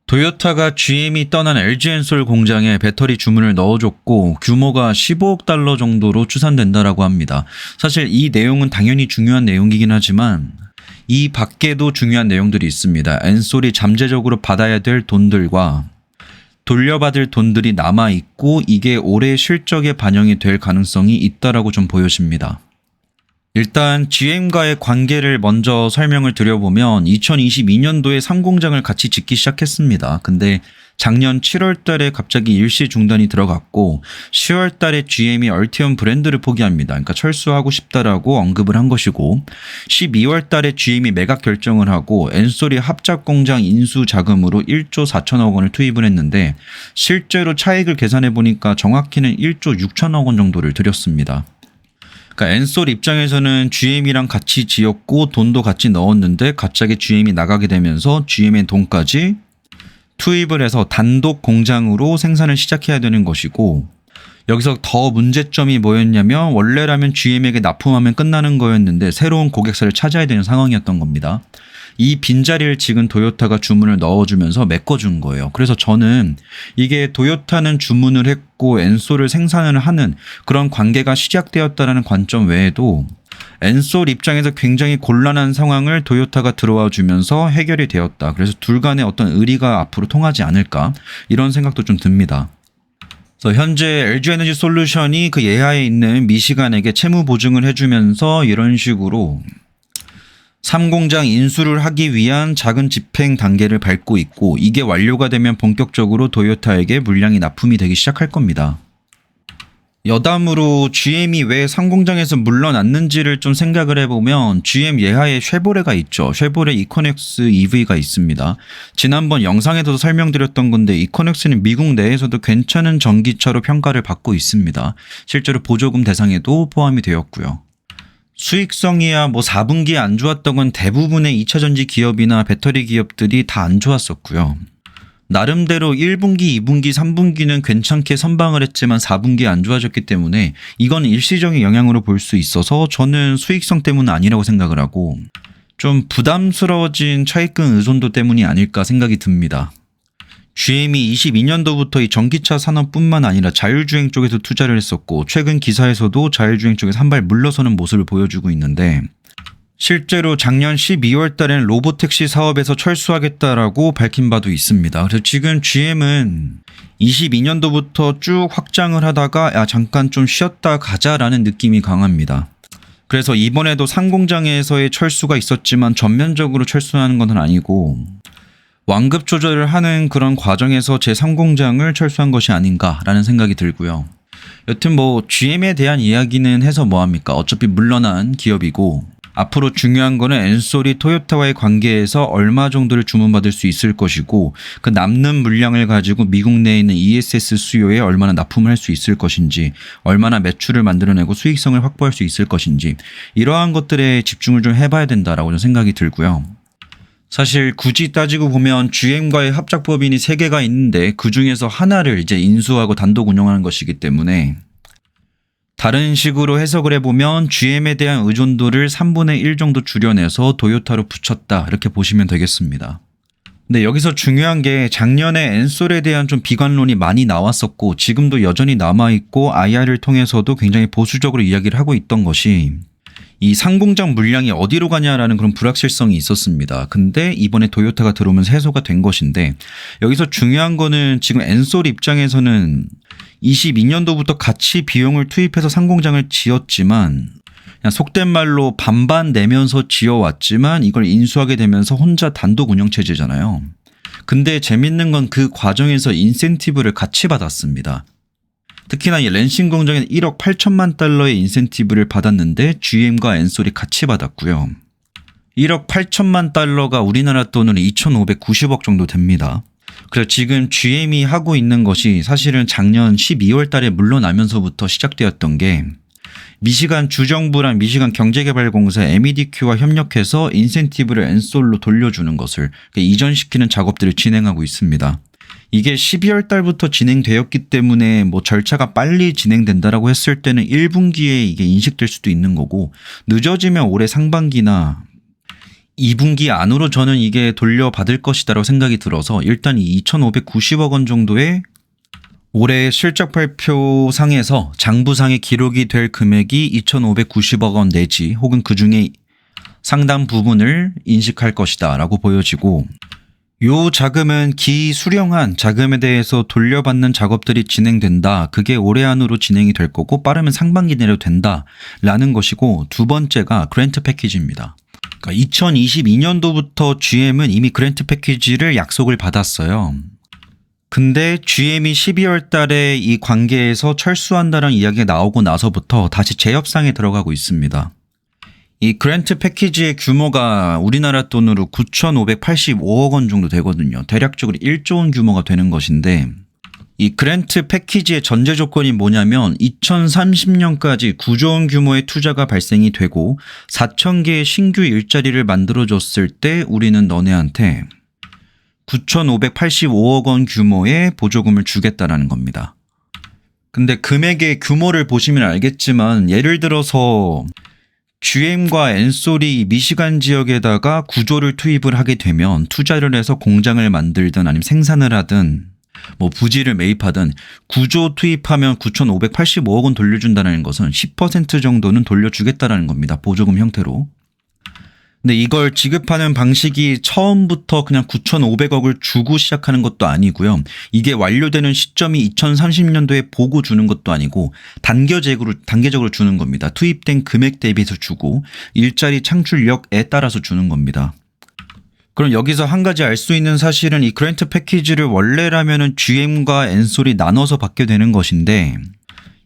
도요타가 GM이 떠난 LG 엔솔 공장에 배터리 주문을 넣어줬고 규모가 15억 달러 정도로 추산된다라고 합니다. 사실 이 내용은 당연히 중요한 내용이긴 하지만 이 밖에도 중요한 내용들이 있습니다. 엔솔이 잠재적으로 받아야 될 돈들과 돌려받을 돈들이 남아있고 이게 올해 실적에 반영이 될 가능성이 있다라고 좀 보여집니다. 일단 GM과의 관계를 먼저 설명을 드려보면 2022년도에 3공장을 같이 짓기 시작했습니다. 근데 작년 7월 달에 갑자기 일시 중단이 들어갔고 10월 달에 GM이 얼티엄 브랜드를 포기합니다. 그러니까 철수하고 싶다라고 언급을 한 것이고 12월 달에 GM이 매각 결정을 하고 엔솔이 합작 공장 인수 자금으로 1조 4천억 원을 투입을 했는데 실제로 차익을 계산해 보니까 정확히는 1조 6천억 원 정도를 들였습니다. 그러니까 엔솔 입장에서는 GM이랑 같이 지었고 돈도 같이 넣었는데 갑자기 GM이 나가게 되면서 GM의 돈까지 투입을 해서 단독 공장으로 생산을 시작해야 되는 것이고 여기서 더 문제점이 뭐였냐면 원래라면 GM에게 납품하면 끝나는 거였는데 새로운 고객사를 찾아야 되는 상황이었던 겁니다. 이 빈자리를 지금 도요타가 주문을 넣어주면서 메꿔준 거예요. 그래서 저는 이게 도요타는 주문을 했고 엔솔을 생산을 하는 그런 관계가 시작되었다는 관점 외에도 엔솔 입장에서 굉장히 곤란한 상황을 도요타가 들어와 주면서 해결이 되었다. 그래서 둘 간의 어떤 의리가 앞으로 통하지 않을까 이런 생각도 좀 듭니다. 그래서 현재 LG에너지 솔루션이 그 예하에 있는 미시간에게 채무 보증을 해주면서 이런 식으로 3공장 인수를 하기 위한 작은 집행 단계를 밟고 있고 이게 완료가 되면 본격적으로 도요타에게 물량이 납품이 되기 시작할 겁니다. 여담으로 GM이 왜 3공장에서 물러났는지를 좀 생각을 해보면 GM 예하에 쉐보레가 있죠. 쉐보레 이코넥스 EV가 있습니다. 지난번 영상에서도 설명드렸던 건데 이코넥스는 미국 내에서도 괜찮은 전기차로 평가를 받고 있습니다. 실제로 보조금 대상에도 포함이 되었고요. 수익성이야 뭐 4분기에 안 좋았던 건 대부분의 2차전지 기업이나 배터리 기업들이 다 안 좋았었고요. 나름대로 1분기, 2분기, 3분기는 괜찮게 선방을 했지만 4분기에 안 좋아졌기 때문에 이건 일시적인 영향으로 볼 수 있어서 저는 수익성 때문은 아니라고 생각을 하고 좀 부담스러워진 차입금 의존도 때문이 아닐까 생각이 듭니다. GM이 22년도부터 이 전기차 산업뿐만 아니라 자율주행 쪽에서 투자를 했었고 최근 기사에서도 자율주행 쪽에서 한 발 물러서는 모습을 보여주고 있는데 실제로 작년 12월 달에는 로보택시 사업에서 철수하겠다라고 밝힌 바도 있습니다. 그래서 지금 GM은 22년도부터 쭉 확장을 하다가 잠깐 좀 쉬었다 가자라는 느낌이 강합니다. 그래서 이번에도 상공장에서의 철수가 있었지만 전면적으로 철수하는 건 아니고 완급 조절을 하는 그런 과정에서 제3공장을 철수한 것이 아닌가라는 생각이 들고요. 여튼 뭐 GM에 대한 이야기는 해서 뭐합니까? 어차피 물러난 기업이고 앞으로 중요한 거는 엔솔이 토요타와의 관계에서 얼마 정도를 주문받을 수 있을 것이고 그 남는 물량을 가지고 미국 내에 있는 ESS 수요에 얼마나 납품을 할 수 있을 것인지 얼마나 매출을 만들어내고 수익성을 확보할 수 있을 것인지 이러한 것들에 집중을 좀 해봐야 된다라고 저는 생각이 들고요. 사실 굳이 따지고 보면 GM과의 합작법인이 3개가 있는데 그 중에서 하나를 이제 인수하고 단독 운영하는 것이기 때문에 다른 식으로 해석을 해보면 GM에 대한 의존도를 3분의 1 정도 줄여내서 도요타로 붙였다 이렇게 보시면 되겠습니다. 근데 여기서 중요한 게 작년에 엔솔에 대한 좀 비관론이 많이 나왔었고 지금도 여전히 남아있고 IR을 통해서도 굉장히 보수적으로 이야기를 하고 있던 것이 이 상공장 물량이 어디로 가냐라는 그런 불확실성이 있었습니다. 근데 이번에 도요타가 들어오면서 해소가 된 것인데 여기서 중요한 거는 지금 엔솔 입장에서는 22년도부터 같이 비용을 투입해서 상공장을 지었지만 그냥 속된 말로 반반 내면서 지어왔지만 이걸 인수하게 되면서 혼자 단독 운영 체제잖아요. 근데 재밌는 건 그 과정에서 인센티브를 같이 받았습니다. 특히나 이 랜싱 공장에는 1억 8천만 달러의 인센티브를 받았는데 GM과 엔솔이 같이 받았고요. 1억 8천만 달러가 우리나라 돈으로 2,590억 정도 됩니다. 그래서 지금 GM이 하고 있는 것이 사실은 작년 12월 달에 물러나면서부터 시작되었던 게 미시간 주정부랑 미시간 경제개발공사 MEDQ와 협력해서 인센티브를 엔솔로 돌려주는 것을 이전시키는 작업들을 진행하고 있습니다. 이게 12월 달부터 진행되었기 때문에 뭐 절차가 빨리 진행된다라고 했을 때는 1분기에 이게 인식될 수도 있는 거고 늦어지면 올해 상반기나 2분기 안으로 저는 이게 돌려받을 것이다라고 생각이 들어서 일단 이 2,590억 원 정도의 올해 실적 발표상에서 장부상의 기록이 될 금액이 2,590억 원 내지 혹은 그중에 상당 부분을 인식할 것이다 라고 보여지고, 요 자금은 기수령한 자금에 대해서 돌려받는 작업들이 진행된다. 그게 올해 안으로 진행이 될 거고 빠르면 상반기 내로 된다 라는 것이고, 두 번째가 그랜트 패키지입니다. 그러니까 2022년도부터 GM은 이미 그랜트 패키지를 약속을 받았어요. 근데 GM이 12월 달에 이 관계에서 철수한다는 이야기가 나오고 나서부터 다시 재협상에 들어가고 있습니다. 이 그랜트 패키지의 규모가 우리나라 돈으로 9,585억 원 정도 되거든요. 대략적으로 1조 원 규모가 되는 것인데, 이 그랜트 패키지의 전제 조건이 뭐냐면 2030년까지 9조 원 규모의 투자가 발생이 되고 4,000개의 신규 일자리를 만들어줬을 때 우리는 너네한테 9,585억 원 규모의 보조금을 주겠다라는 겁니다. 근데 금액의 규모를 보시면 알겠지만, 예를 들어서 GM과 엔솔이 미시간 지역에다가 구조를 투입을 하게 되면 투자를 해서 공장을 만들든 아니면 생산을 하든 뭐 부지를 매입하든 구조 투입하면 9,585억 원 돌려준다는 것은 10% 정도는 돌려주겠다라는 겁니다. 보조금 형태로. 근데 이걸 지급하는 방식이 처음부터 그냥 9,500억을 주고 시작하는 것도 아니고요. 이게 완료되는 시점이 2030년도에 보고 주는 것도 아니고 단계적으로 주는 겁니다. 투입된 금액 대비해서 주고 일자리 창출력에 따라서 주는 겁니다. 그럼 여기서 한 가지 알 수 있는 사실은 이 그랜트 패키지를 원래라면은 GM과 엔솔이 나눠서 받게 되는 것인데,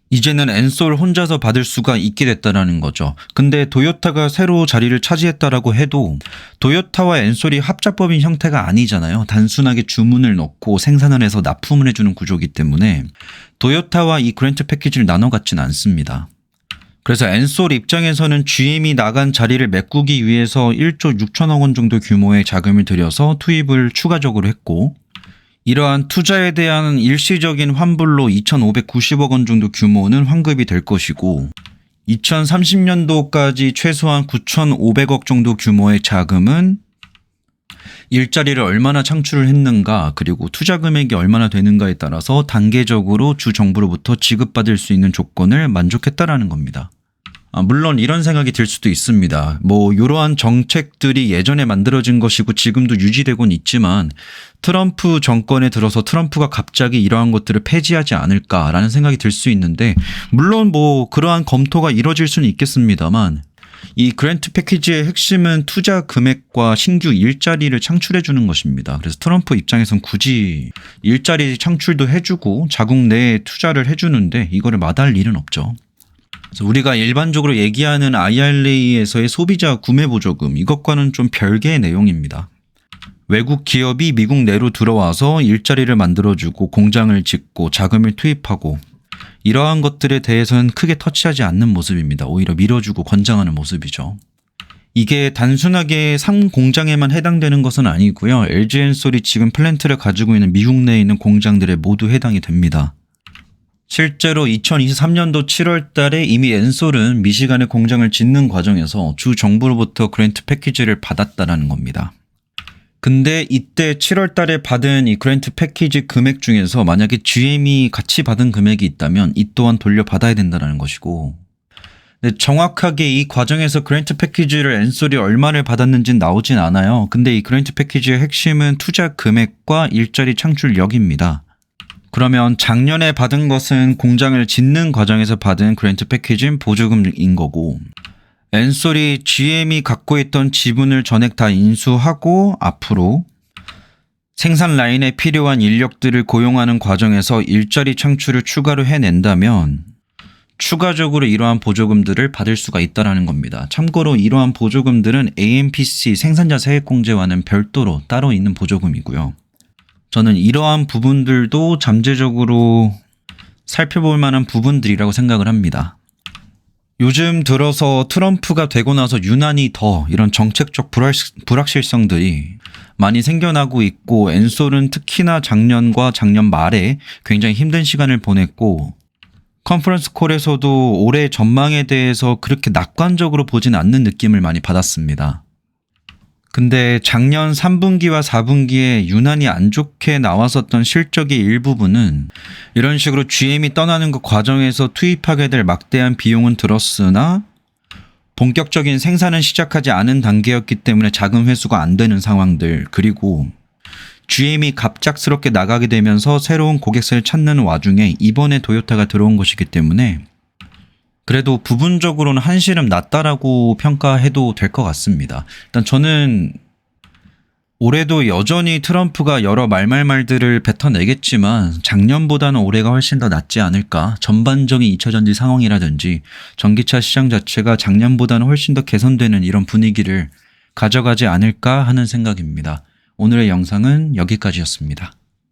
이제는 엔솔 혼자서 받을 수가 있게 됐다라는 거죠. 근데 도요타가 새로 자리를 차지했다라고 해도 도요타와 엔솔이 합작법인 형태가 아니잖아요. 단순하게 주문을 넣고 생산을 해서 납품을 해주는 구조이기 때문에 도요타와 이 그랜트 패키지를 나눠 갖지는 않습니다. 그래서 엔솔 입장에서는 GM이 나간 자리를 메꾸기 위해서 1조 6천억 원 정도 규모의 자금을 들여서 투입을 추가적으로 했고, 이러한 투자에 대한 일시적인 환불로 2,590억 원 정도 규모는 환급이 될 것이고, 2030년도까지 최소한 9,500억 정도 규모의 자금은 일자리를 얼마나 창출을 했는가, 그리고 투자 금액이 얼마나 되는가에 따라서 단계적으로 주 정부로부터 지급받을 수 있는 조건을 만족했다라는 겁니다. 물론 이런 생각이 들 수도 있습니다. 뭐 이러한 정책들이 예전에 만들어진 것이고 지금도 유지되곤 있지만 트럼프 정권에 들어서 트럼프가 갑자기 이러한 것들을 폐지하지 않을까라는 생각이 들 수 있는데, 물론 뭐 그러한 검토가 이뤄질 수는 있겠습니다만, 이 그랜트 패키지의 핵심은 투자 금액과 신규 일자리를 창출해 주는 것입니다. 그래서 트럼프 입장에선 굳이 일자리 창출도 해주고 자국 내에 투자를 해주는데 이거를 마다할 일은 없죠. 그래서 우리가 일반적으로 얘기하는 IRA에서의 소비자 구매 보조금, 이것과는 좀 별개의 내용입니다. 외국 기업이 미국 내로 들어와서 일자리를 만들어주고 공장을 짓고 자금을 투입하고, 이러한 것들에 대해서는 크게 터치하지 않는 모습입니다. 오히려 밀어주고 권장하는 모습이죠. 이게 단순하게 상공장에만 해당되는 것은 아니고요. LG엔솔이 지금 플랜트를 가지고 있는 미국 내에 있는 공장들에 모두 해당이 됩니다. 실제로 2023년도 7월 달에 이미 엔솔은 미시간에 공장을 짓는 과정에서 주 정부로부터 그랜트 패키지를 받았다는 겁니다. 근데 이때 7월 달에 받은 이 그랜트 패키지 금액 중에서 만약에 GM이 같이 받은 금액이 있다면 이 또한 돌려받아야 된다는 것이고, 근데 정확하게 이 과정에서 그랜트 패키지를 엔솔이 얼마를 받았는지는 나오진 않아요. 근데 이 그랜트 패키지의 핵심은 투자 금액과 일자리 창출력입니다. 그러면 작년에 받은 것은 공장을 짓는 과정에서 받은 그랜트 패키지는 보조금인 거고, 엔솔이 GM이 갖고 있던 지분을 전액 다 인수하고 앞으로 생산 라인에 필요한 인력들을 고용하는 과정에서 일자리 창출을 추가로 해낸다면 추가적으로 이러한 보조금들을 받을 수가 있다는 겁니다. 참고로 이러한 보조금들은 AMPC 생산자 세액공제와는 별도로 따로 있는 보조금이고요. 저는 이러한 부분들도 잠재적으로 살펴볼 만한 부분들이라고 생각을 합니다. 요즘 들어서 트럼프가 되고 나서 유난히 더 이런 정책적 불확실성들이 많이 생겨나고 있고, 엔솔은 특히나 작년과 작년 말에 굉장히 힘든 시간을 보냈고, 컨퍼런스 콜에서도 올해 전망에 대해서 그렇게 낙관적으로 보진 않는 느낌을 많이 받았습니다. 근데 작년 3분기와 4분기에 유난히 안 좋게 나왔었던 실적의 일부분은 이런 식으로 GM이 떠나는 그 과정에서 투입하게 될 막대한 비용은 들었으나 본격적인 생산은 시작하지 않은 단계였기 때문에 자금 회수가 안 되는 상황들, 그리고 GM이 갑작스럽게 나가게 되면서 새로운 고객사를 찾는 와중에 이번에 도요타가 들어온 것이기 때문에 그래도 부분적으로는 한시름 낫다라고 평가해도 될 것 같습니다. 일단 저는 올해도 여전히 트럼프가 여러 말들을 뱉어내겠지만 작년보다는 올해가 훨씬 더 낫지 않을까. 전반적인 2차전지 상황이라든지 전기차 시장 자체가 작년보다는 훨씬 더 개선되는 이런 분위기를 가져가지 않을까 하는 생각입니다. 오늘의 영상은 여기까지였습니다.